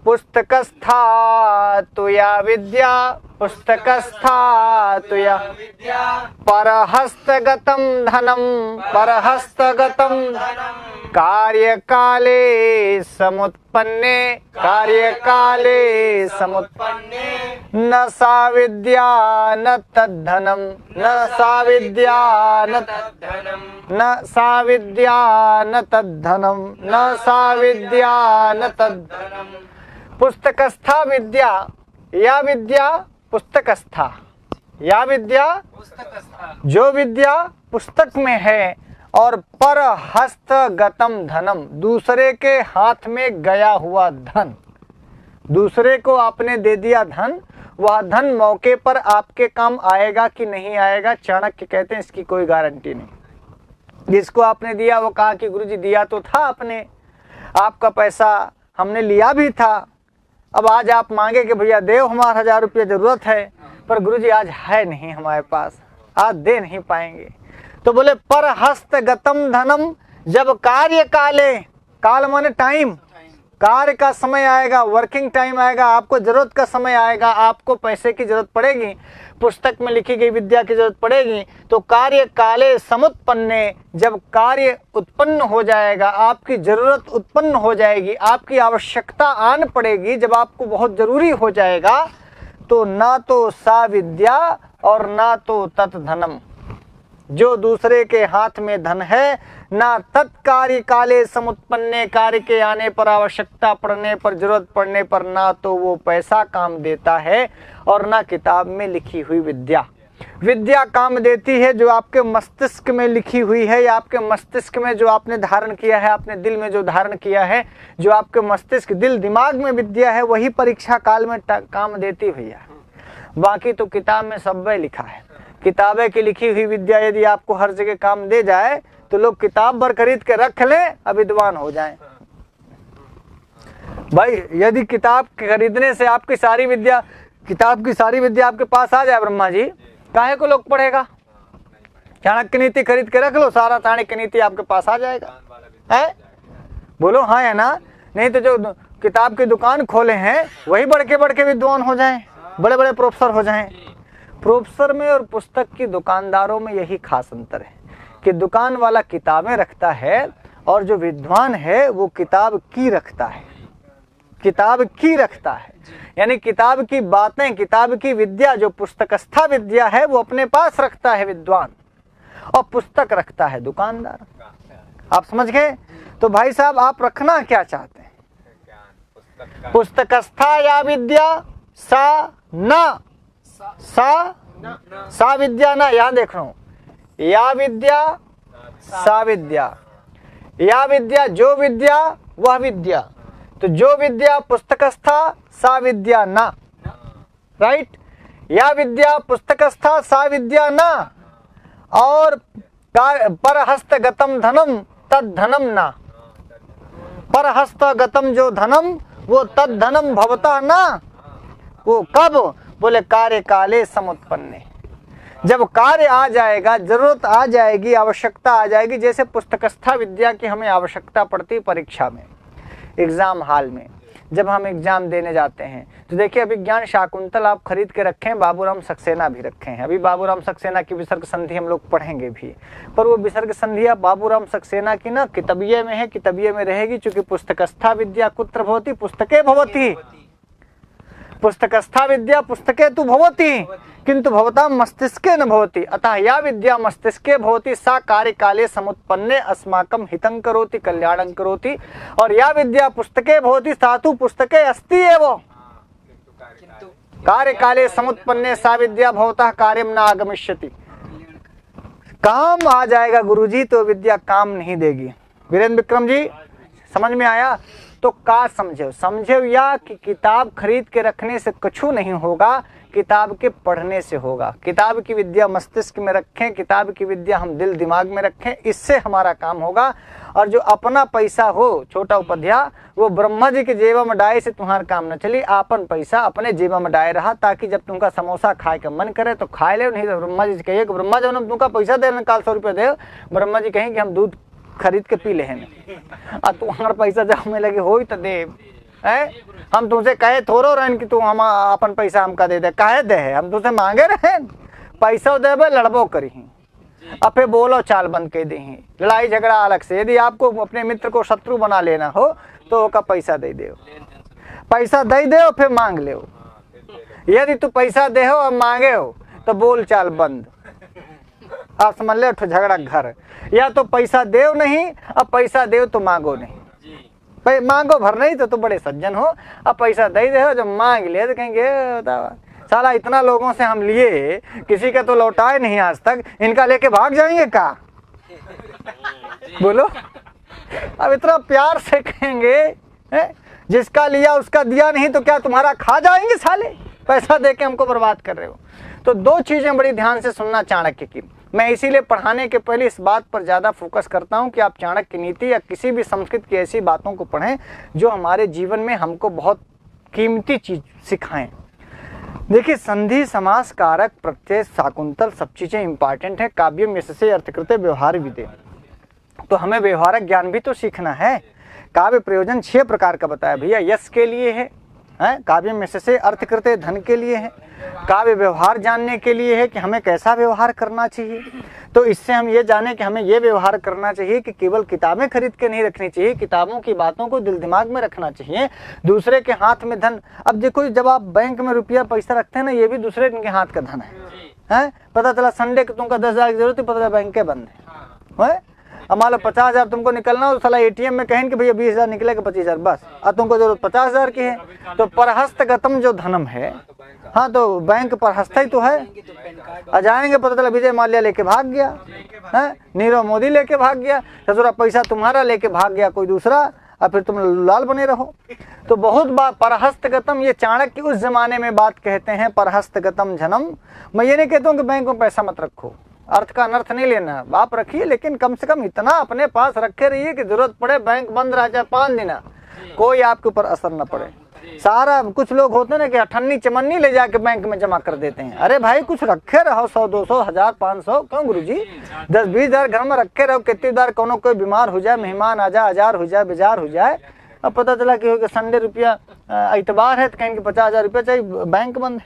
पुस्तकस्था तु या विद्या, पुस्तकस्था तु या परहस्तगतं धनं, परहस्तगतं कार्यकाले समुत्पन्ने, कार्यकाले समुत्पन्ने न सा विद्या न तद्धनं, न सा विद्या न तद्धनं, न सा विद्या न तद्धनं, न सा विद्या न तद्धनं। पुस्तकस्था विद्या, या विद्या पुस्तकस्था, या विद्या जो विद्या पुस्तक में है, और पर हस्तगतम धनम, दूसरे के हाथ में गया हुआ धन, दूसरे को आपने दे दिया धन, वह धन मौके पर आपके काम आएगा कि नहीं आएगा, चाणक्य कहते हैं इसकी कोई गारंटी नहीं। जिसको आपने दिया वो कहा कि गुरुजी दिया तो था आपने, आपका पैसा हमने लिया भी था, अब आज आप मांगे कि भैया देव हमारा 1000 रुपया जरूरत है, पर गुरुजी आज है नहीं हमारे पास, आज दे नहीं पाएंगे। तो बोले पर हस्तगतम धनम, जब कार्य काले, काल माने टाइम, कार्य का समय आएगा, वर्किंग टाइम आएगा, आपको जरूरत का समय आएगा, आपको पैसे की जरूरत पड़ेगी, पुस्तक में लिखी गई विद्या की जरूरत पड़ेगी, तो कार्य काले समुत्पन्ने, जब कार्य उत्पन्न हो जाएगा, आपकी जरूरत उत्पन्न हो जाएगी, आपकी आवश्यकता आन पड़ेगी, जब आपको बहुत जरूरी हो जाएगा, तो ना तो सा विद्या और ना तो तत्धनम, जो दूसरे के हाथ में धन है, ना तत्कार्य काले समुत्पन्ने, कार्य के आने पर, आवश्यकता पड़ने पर, जरूरत पड़ने पर, ना तो वो पैसा काम देता है, और ना किताब में लिखी हुई विद्या। विद्या काम देती है जो आपके मस्तिष्क में लिखी हुई है, या आपके मस्तिष्क में जो आपने धारण किया है, आपने दिल में जो धारण किया है, जो आपके मस्तिष्क दिल दिमाग में विद्या है, वही परीक्षा काल में काम देती भैया। बाकी तो किताब में सब लिखा है। किताबें की लिखी हुई विद्या यदि आपको हर जगह काम दे जाए तो लोग किताब भर खरीद के रख लें, अब विद्वान हो जाएं। भाई यदि किताब खरीदने से आपकी सारी विद्या, किताब की सारी विद्या आपके पास आ जाए ब्रह्मा जी, काहे को लोग पढ़ेगा? चाणक्य नीति खरीद के रख लो, सारा चाणक्य नीति आपके पास आ जाएगा। है बोलो हाँ है ना? नहीं तो जो किताब की दुकान खोले हैं वही बढ़ के विद्वान हो जाएं, बड़े बड़े प्रोफेसर हो जाएं। प्रोफेसर में और पुस्तक की दुकानदारों में यही खास अंतर है कि दुकान वाला किताबें रखता है और जो विद्वान है वो किताब की रखता है, किताब की रखता है, यानी किताब की बातें, किताब की विद्या, जो पुस्तकस्था विद्या है वो अपने पास रखता है विद्वान, और पुस्तक रखता है दुकानदार। आप समझ गए? तो भाई साहब आप रखना क्या चाहते हैं? पुस्तकस्था या विद्या सा न, सा विद्या ना, यहां देख रहा हूं, या विद्या सा विद्या, या विद्या जो विद्या वह विद्या, तो जो विद्या पुस्तकस्था सा विद्या ना, राइट? या विद्या पुस्तकस्था सा विद्या ना, और परहस्तगतम धनम तद धनम ना, परहस्तगतम जो धनम वो तद धनम भवतः ना। वो कब? बोले कार्य काले समुत्पन्ने, जब कार्य आ जाएगा, जरूरत आ जाएगी, आवश्यकता आ जाएगी। जैसे पुस्तकस्था विद्या की हमें आवश्यकता पड़ती परीक्षा में, एग्जाम हॉल में, जब हम एग्जाम देने जाते हैं तो देखिए अभिज्ञान शाकुंतल आप खरीद के रखे हैं, बाबूराम सक्सेना भी रखे हैं। अभी बाबूराम सक्सेना की विसर्ग संधि हम लोग पढ़ेंगे भी, पर वो विसर्ग संधिया बाबूराम सक्सेना की ना किताबिये में है, किताबिये में रहेगी, चूंकि पुस्तकस्था विद्या कुत्र भवति, पुस्तके भवति, पुस्तकस्था विद्या पुस्तके तु भवति किंतु भवतां मस्तिष्के न भवति, अतः या विद्या मस्तिष्के भवति सा कार्य काले समुत्पन्ने अस्माकं हितं करोति कल्याणं करोति, और या विद्या पुस्तके भवति सा तु पुस्तके अस्ति एव कार्य काले समुत्पन्ने सा विद्या भवतः कार्यं न आगमिष्यति। काम आ जाएगा गुरुजी तो विद्या काम नहीं देगी। वीरेंद्र विक्रम जी समझ में आया? तो का समझो, समझो या कि किताब खरीद के रखने से कुछ नहीं होगा, किताब के पढ़ने से होगा। किताब की विद्या मस्तिष्क में रखें, किताब की विद्या हम दिल दिमाग में रखें, इससे हमारा काम होगा। और जो अपना पैसा हो, छोटा उपाध्याय, वो ब्रह्मा जी के जेबा में डाए से तुम्हारा काम न चली, आपन पैसा अपने जेबा में डाए रहा, ताकि जब तुमका समोसा खाए का मन करे तो खाए ले, नहीं तो ब्रह्मा जी कहिए कि ब्रह्मा जब तुमका पैसा दे निकाल 100 रुपया दे, ब्रह्मा जी कहें कि हम दूध खरीद के पी ले हैं, और तुम्हारा पैसा जब हमें लगे हो तो दे। है? हम तुमसे कहे थोड़ो रहन कि तू हम अपन पैसा हमका दे दे, काहे दे है? हम तुमसे मांगे रहे पैसा देबे, लड़बो करी, अब फिर बोलो चाल बंद कर दी, लड़ाई झगड़ा अलग से। यदि आपको अपने मित्र को शत्रु बना लेना हो तो ओका पैसा दे दो, पैसा दे दो फिर मांग ले। यदि तू पैसा दे हो और मांगे हो तो बोल चाल बंद। आप समझ ले, झगड़ा घर। या तो पैसा देव नहीं, अब पैसा देव तो मांगो नहीं, मांगो भर नहीं तो बड़े सज्जन हो। अब पैसा दे दे हो, जब मांग ले तो कहेंगे साला इतना लोगों से हम लिए, किसी का तो लौटाए नहीं आज तक, इनका लेके भाग जाएंगे का? बोलो, अब इतना प्यार से कहेंगे है? जिसका लिया उसका दिया नहीं तो क्या तुम्हारा खा जाएंगे साले? पैसा देके हमको बर्बाद कर रहे हो। तो दो चीजें बड़ी ध्यान से सुनना चाणक्य की। मैं इसीलिए पढ़ाने के पहले इस बात पर ज़्यादा फोकस करता हूं कि आप चाणक्य की नीति या किसी भी संस्कृत की ऐसी बातों को पढ़ें जो हमारे जीवन में हमको बहुत कीमती चीज सिखाएं। देखिए, संधि, समास, कारक, प्रत्यय, शाकुंतल सब चीज़ें इंपॉर्टेंट है। काव्यम यशसे अर्थकृते व्यवहार विदे, तो हमें व्यवहारिक ज्ञान भी तो सीखना है। काव्य प्रयोजन 6 प्रकार का बताया भैया। यश के लिए है, काव्यम यशसे अर्थकृते धन के लिए है। काव्य व्यवहार जानने के लिए है कि हमें कैसा व्यवहार करना चाहिए। तो इससे हम ये जाने कि हमें ये व्यवहार करना चाहिए कि केवल किताबें खरीद के नहीं रखनी चाहिए, किताबों की बातों को दिल दिमाग में रखना चाहिए। दूसरे के हाथ में धन, अब देखो जब आप बैंक में रुपया पैसा रखते हैं ना, ये भी दूसरे के हाथ का धन है? पता चला संडे को तुमको 10,000 की जरूरत है, पता चला बैंक के बंद है। अब मान लो 50,000 तुमको निकलना हो, साला ATM में कहें कि भैया 20,000 निकलेगा, 25,000 बस, और तुमको जरूरत 50,000 की है, तो परहस्तगतम जो धनम है, हाँ तो बैंक परहस्त ही तो है। आ जाएंगे, पता चला विजय माल्या लेके भाग गया है, नीरव मोदी लेके भाग गया, ससुरा पैसा तुम्हारा लेके भाग गया कोई दूसरा, और फिर तुम लाल बने रहो। तो बहुत बात परहस्तगतम, ये चाणक्य उस जमाने में बात कहते हैं, परहस्तगतम धनम। मैं ये नहीं कहता हूँ कि बैंक में पैसा मत रखो, अर्थ का अनर्थ नहीं लेना, आप रखिए, लेकिन कम से कम इतना अपने पास रखे रहिए कि जरूरत पड़े बैंक बंद रह जाए 5 दिन, कोई आपके ऊपर असर न पड़े। सारा कुछ लोग होते हैं ना कि अठन्नी चमन्नी ले जाके बैंक में जमा कर देते हैं। अरे भाई कुछ रखे रहो, 100, 200, 1000, 500, क्यों गुरुजी? 10-20 घर में रखे रहो। कितनी बार कोनो कोई बीमार हो जाए, मेहमान आ जाए, हजार हो जाए, बेजार हो जाए, अब पता चला कि संडे रुपया इतवार है तो कहेंगे 50,000 रुपया चाहिए, बैंक बंद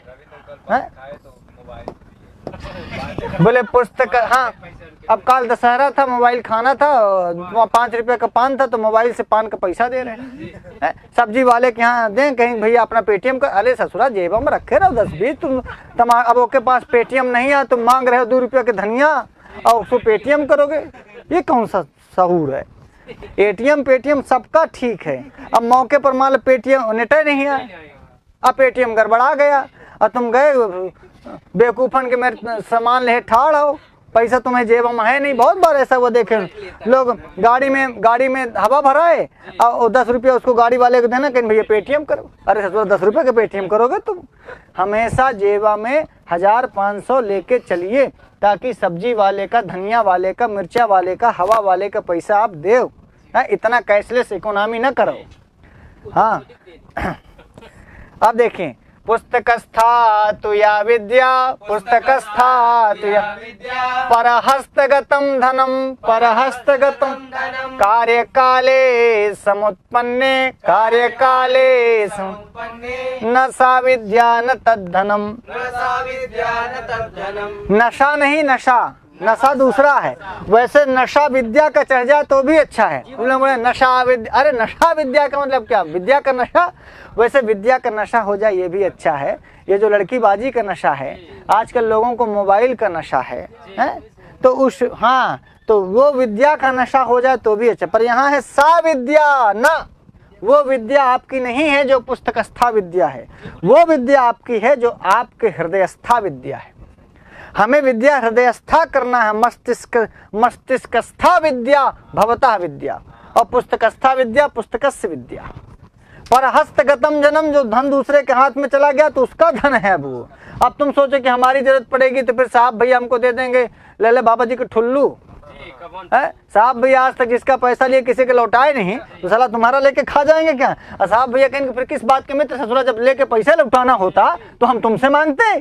है। बोले पुस्तक, हाँ अब कल दशहरा था, मोबाइल खाना था, 5 रुपये का पान था, तो मोबाइल से पान का पैसा दे रहे हैं। सब्जी वाले के यहाँ दें, कहीं भैया अपना पेटीएम कर, अरे ससुरा जेब में रखे रहो 10-20, तुम अब ओके पास पेटीएम नहीं है, तुम मांग रहे हो 2 रुपये के धनिया और उसको पेटीएम करोगे, ये कौन सा सहूर है? ATM पेटीएम सबका ठीक है, अब मौके पर मान लो पेटीएम नेट नहीं है, अब पेटीएम गड़बड़ा गया और तुम गए बेवकूफन के मेरे सामान ले ठाड़ हो, पैसा तुम्हें जेब में है नहीं। बहुत बार ऐसा वो देखे लोग, गाड़ी में हवा भराए और 10 रुपये उसको गाड़ी वाले को देना, कहीं भैया पेटीएम करो। अरे ससुर 10 रुपये का पेटीएम करोगे तुम? हमेशा जेबा में 1000-500 लेके चलिए, ताकि सब्जी वाले का, धनिया वाले का, मिर्चा वाले का, हवा वाले का पैसा आप दो। इतना कैशलेस इकोनॉमी न करो। हाँ अब देखें, पुस्तकस्था तु या विद्या, पुस्तकस्था तु या परहस्तगतम धनम, परहस्तगतम कार्यकाले समुत्पन्ने, कार्यकाले न सा विद्या न तद्धनम। नशा नहीं, नशा दूसरा है। वैसे नशा विद्या का चढ़ जाए तो भी अच्छा है। बोले नशा विद्या, अरे नशा विद्या का मतलब क्या? विद्या का नशा। वैसे विद्या का नशा हो जाए ये भी अच्छा है। ये जो लड़कीबाजी का नशा है, आजकल लोगों को मोबाइल का नशा है? तो उस, हाँ तो वो विद्या का नशा हो जाए तो भी अच्छा। पर यहाँ है सा विद्या न, वो विद्या आपकी नहीं है जो पुस्तकस्था विद्या है, वो विद्या आपकी है जो आपके हृदयस्था विद्या है। हमें विद्या हृदयस्था करना है, मस्तिष्कस्था विद्या भवतः विद्या, और पुस्तकस्था विद्या पुस्तकस्य विद्या। पर हस्तगतम जन्म, जो धन दूसरे के हाथ में चला गया तो उसका धन है वो। अब तुम सोचो कि हमारी जरूरत पड़ेगी तो फिर साहब भैया हमको दे देंगे, ले बाबा जी के ठुल्लू है। साहब भैया आज तक जिसका पैसा लिए किसी के लौटाए नहीं, तो साला तुम्हारा लेके खा जाएंगे क्या? और साहब भैया कहेंगे फिर किस बात के मित्र, ससुरा जब लेके पैसा लौटाना होता तो हम तुमसे मांगते।